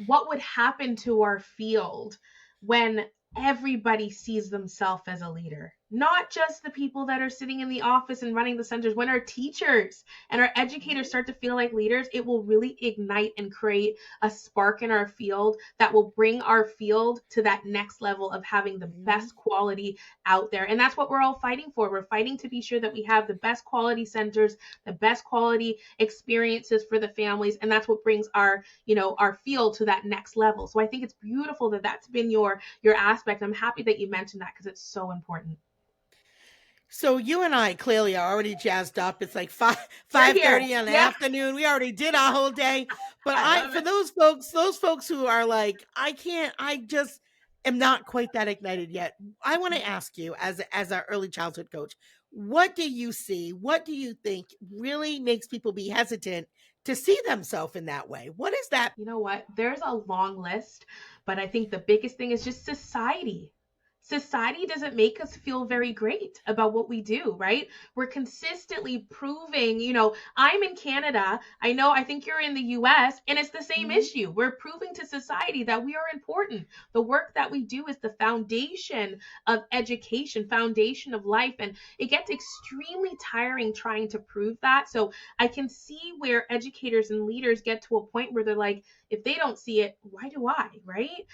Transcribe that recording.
what would happen to our field when everybody sees themselves as a leader, not just the people that are sitting in the office and running the centers. When our teachers and our educators start to feel like leaders, it will really ignite and create a spark in our field that will bring our field to that next level of having the best quality out there. And that's what we're all fighting for. We're fighting to be sure that we have the best quality centers, the best quality experiences for the families, and that's what brings our, our field to that next level. So I think it's beautiful that that's been your aspect. I'm happy that you mentioned that because it's so important. So you and I clearly are already jazzed up. It's like 5:30 in the Yeah. afternoon. We already did our whole day. But I love for it. those folks who are like, I just am not quite that ignited yet. I want to ask you as our early childhood coach, what do you see? What do you think really makes people be hesitant to see themselves in that way? What is that? You know what? There's a long list, but I think the biggest thing is just society. Society doesn't make us feel very great about what we do, right? We're consistently proving, I'm in Canada. I think you're in the US, and it's the same Mhm. issue. We're proving to society that we are important. The work that we do is the foundation of education, foundation of life. And it gets extremely tiring trying to prove that. So I can see where educators and leaders get to a point where they're like, if they don't see it, why do I, right?